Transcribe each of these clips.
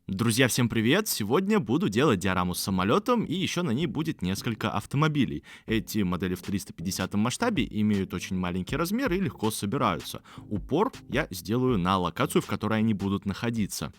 Друзья, всем привет! Сегодня буду делать диораму с самолетом, и еще на ней будет несколько автомобилей. Эти модели в 350 масштабе имеют очень маленький размер и легко собираются. Упор я сделаю на локацию, в которой они будут находиться.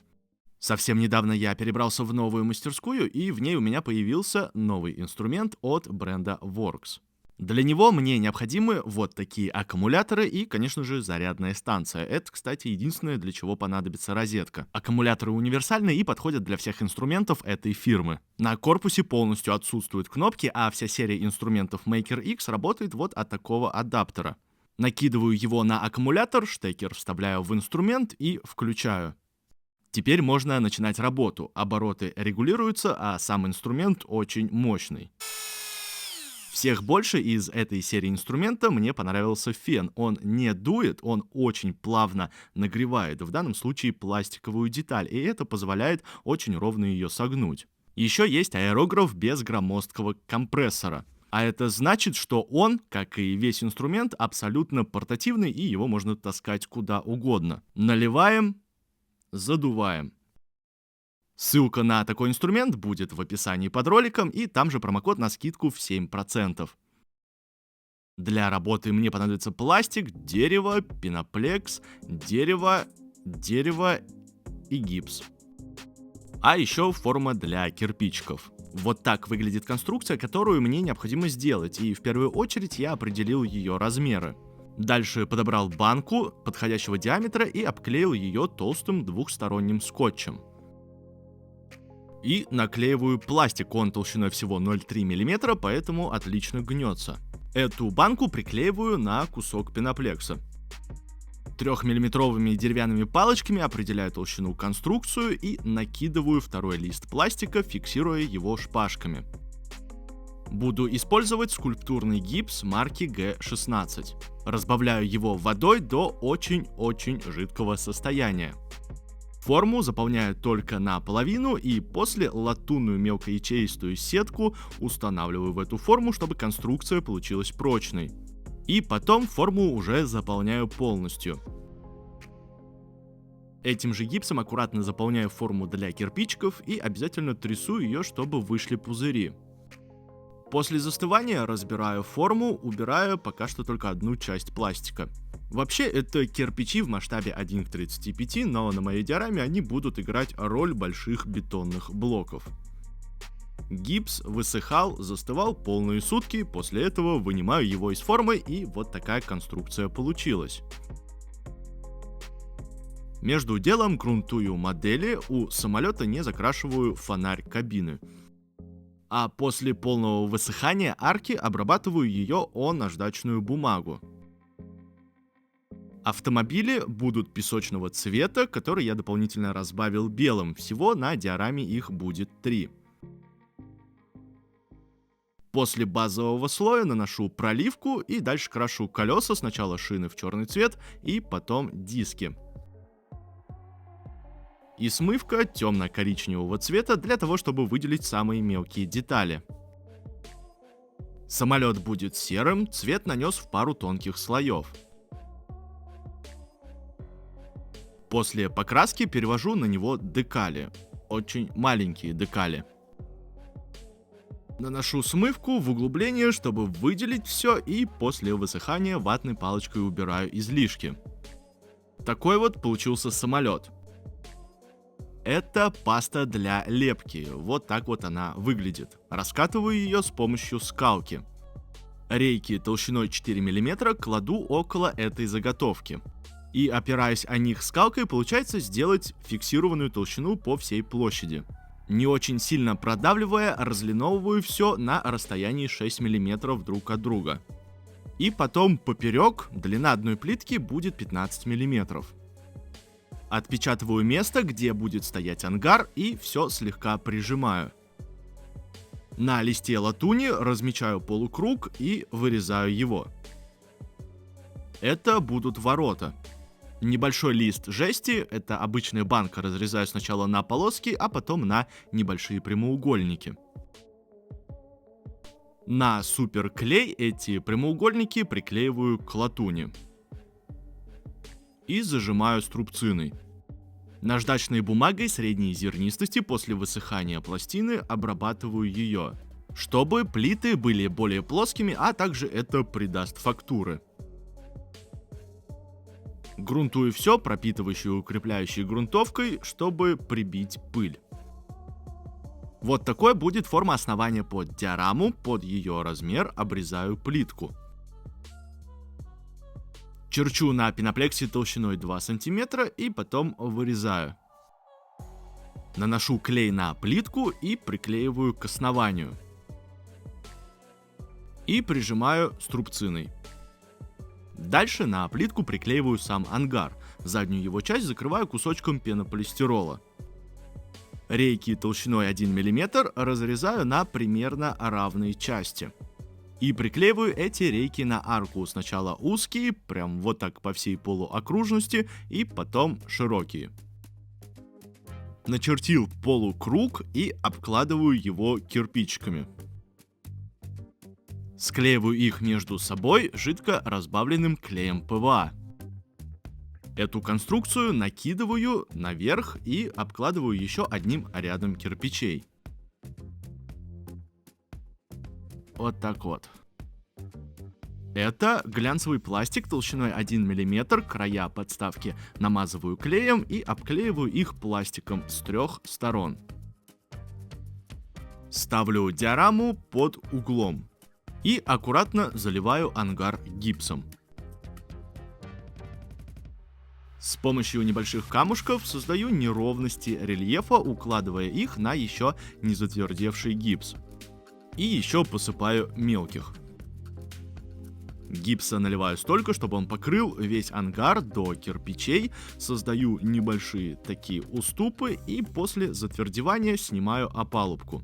Совсем недавно я перебрался в новую мастерскую, и в ней у меня появился новый инструмент от бренда Works. Для него мне необходимы вот такие аккумуляторы и, конечно же, зарядная станция. Это, кстати, единственное, для чего понадобится розетка. Аккумуляторы универсальные и подходят для всех инструментов этой фирмы. На корпусе полностью отсутствуют кнопки, а вся серия инструментов Maker X работает вот от такого адаптера. Накидываю его на аккумулятор, штекер вставляю в инструмент и включаю. Теперь можно начинать работу. Обороты регулируются, а сам инструмент очень мощный. Всех больше из этой серии инструмента мне понравился фен. Он не дует, он очень плавно нагревает, в данном случае пластиковую деталь, и это позволяет очень ровно ее согнуть. Еще есть аэрограф без громоздкого компрессора. А это значит, что он, как и весь инструмент, абсолютно портативный, и его можно таскать куда угодно. Наливаем, задуваем. Ссылка на такой инструмент будет в описании под роликом, и там же промокод на скидку в 7%. Для работы мне понадобится пластик, дерево, пеноплекс, дерево и гипс. А еще форма для кирпичиков. Вот так выглядит конструкция, которую мне необходимо сделать, и в первую очередь я определил ее размеры. Дальше подобрал банку подходящего диаметра и обклеил ее толстым двухсторонним скотчем. И наклеиваю пластик, он толщиной всего 0,3 мм, поэтому отлично гнется. Эту банку приклеиваю на кусок пеноплекса. 3-миллиметровыми деревянными палочками определяю толщину конструкцию и накидываю второй лист пластика, фиксируя его шпажками. Буду использовать скульптурный гипс марки G16. Разбавляю его водой до очень-очень жидкого состояния. Форму заполняю только наполовину, и после латунную мелкоячеистую сетку устанавливаю в эту форму, чтобы конструкция получилась прочной. И потом форму уже заполняю полностью. Этим же гипсом аккуратно заполняю форму для кирпичиков и обязательно трясу ее, чтобы вышли пузыри. После застывания разбираю форму, убирая пока что только одну часть пластика. Вообще, это кирпичи в масштабе 1 к 35, но на моей диораме они будут играть роль больших бетонных блоков. Гипс высыхал, застывал полные сутки, после этого вынимаю его из формы, и вот такая конструкция получилась. Между делом грунтую модели, у самолета не закрашиваю фонарь кабины. А после полного высыхания арки обрабатываю ее о наждачную бумагу. Автомобили будут песочного цвета, который я дополнительно разбавил белым. Всего на диораме их будет 3. После базового слоя наношу проливку и дальше крашу колеса, сначала шины в черный цвет и потом диски. И смывка темно-коричневого цвета для того, чтобы выделить самые мелкие детали. Самолет будет серым, цвет нанес в пару тонких слоев. После покраски перевожу на него декали, очень маленькие декали. Наношу смывку в углубление, чтобы выделить все, и после высыхания ватной палочкой убираю излишки. Такой вот получился самолет. Это паста для лепки, вот так вот она выглядит. Раскатываю ее с помощью скалки. Рейки толщиной 4 мм кладу около этой заготовки. И, опираясь о них скалкой, получается сделать фиксированную толщину по всей площади. Не очень сильно продавливая, разлиновываю все на расстоянии 6 мм друг от друга. И потом поперек длина одной плитки будет 15 мм. Отпечатываю место, где будет стоять ангар, и все слегка прижимаю. На листе латуни размечаю полукруг и вырезаю его. Это будут ворота. Небольшой лист жести, это обычная банка, разрезаю сначала на полоски, а потом на небольшие прямоугольники. На суперклей эти прямоугольники приклеиваю к латуни. И зажимаю струбциной. Наждачной бумагой средней зернистости после высыхания пластины обрабатываю ее, чтобы плиты были более плоскими, а также это придаст фактуры. Грунтую все пропитывающей и укрепляющей грунтовкой, чтобы прибить пыль. Вот такой будет форма основания под диораму, под ее размер обрезаю плитку. Черчу на пеноплексе толщиной 2 см и потом вырезаю. Наношу клей на плитку и приклеиваю к основанию. И прижимаю струбциной. Дальше на плитку приклеиваю сам ангар. Заднюю его часть закрываю кусочком пенополистирола. Рейки толщиной 1 мм разрезаю на примерно равные части. И приклеиваю эти рейки на арку. Сначала узкие, прям вот так по всей полуокружности, и потом широкие. Начертил полукруг и обкладываю его кирпичиками. Склеиваю их между собой жидко разбавленным клеем ПВА. Эту конструкцию накидываю наверх и обкладываю еще одним рядом кирпичей. Вот так вот. Это глянцевый пластик толщиной 1 мм, края подставки намазываю клеем и обклеиваю их пластиком с 3 сторон. Ставлю диораму под углом и аккуратно заливаю ангар гипсом. С помощью небольших камушков создаю неровности рельефа, укладывая их на еще не затвердевший гипс. И еще посыпаю мелких. Гипса наливаю столько, чтобы он покрыл весь ангар до кирпичей, создаю небольшие такие уступы и после затвердевания снимаю опалубку.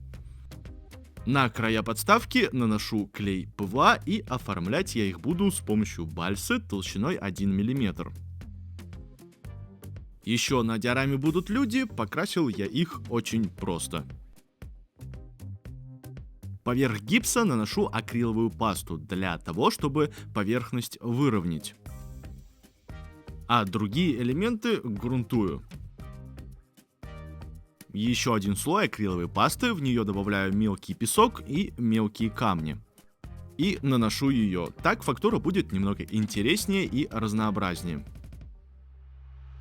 На края подставки наношу клей ПВА и оформлять я их буду с помощью бальсы толщиной 1 мм. Еще на диораме будут люди, покрасил я их очень просто. Поверх гипса наношу акриловую пасту для того, чтобы поверхность выровнять. А другие элементы грунтую. Еще один слой акриловой пасты, в нее добавляю мелкий песок и мелкие камни. И наношу ее. Так фактура будет немного интереснее и разнообразнее.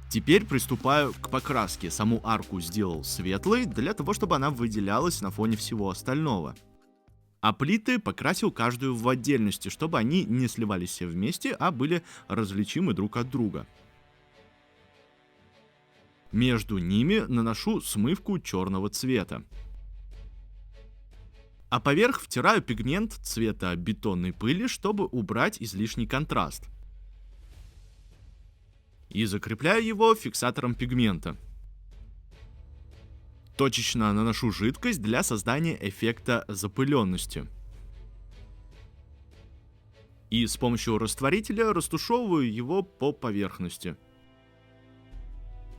Теперь приступаю к покраске. Саму арку сделал светлой, для того, чтобы она выделялась на фоне всего остального. А плиты покрасил каждую в отдельности, чтобы они не сливались все вместе, а были различимы друг от друга. Между ними наношу смывку черного цвета. А поверх втираю пигмент цвета бетонной пыли, чтобы убрать излишний контраст. И закрепляю его фиксатором пигмента. Точечно наношу жидкость для создания эффекта запыленности. И с помощью растворителя растушевываю его по поверхности.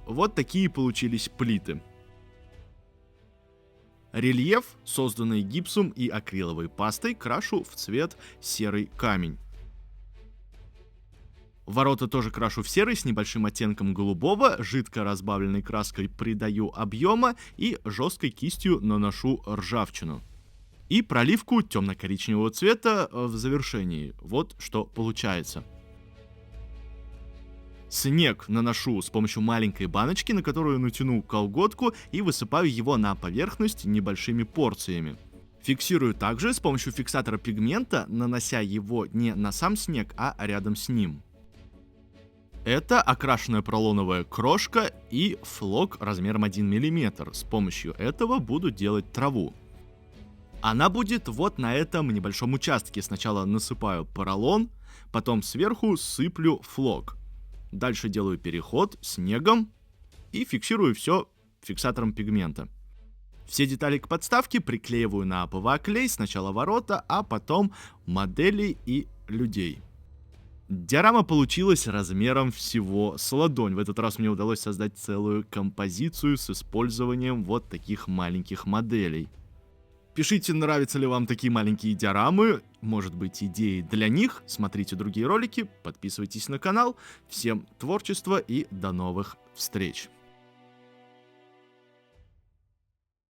Вот такие получились плиты. Рельеф, созданный гипсом и акриловой пастой, крашу в цвет серый камень. Ворота тоже крашу в серый с небольшим оттенком голубого, жидко разбавленной краской придаю объема и жесткой кистью наношу ржавчину. И проливку темно-коричневого цвета в завершении. Вот что получается. Снег наношу с помощью маленькой баночки, на которую натяну колготку и высыпаю его на поверхность небольшими порциями. Фиксирую также с помощью фиксатора пигмента, нанося его не на сам снег, а рядом с ним. Это окрашенная поролоновая крошка и флок размером 1 мм. С помощью этого буду делать траву. Она будет вот на этом небольшом участке. Сначала насыпаю поролон, потом сверху сыплю флок. Дальше делаю переход снегом и фиксирую все фиксатором пигмента. Все детали к подставке приклеиваю на ПВА-клей, сначала ворота, а потом модели и людей. Диорама получилась размером всего с ладонь. В этот раз мне удалось создать целую композицию с использованием вот таких маленьких моделей. Пишите, нравятся ли вам такие маленькие диорамы, может быть, идеи для них. Смотрите другие ролики, подписывайтесь на канал. Всем творчества и до новых встреч!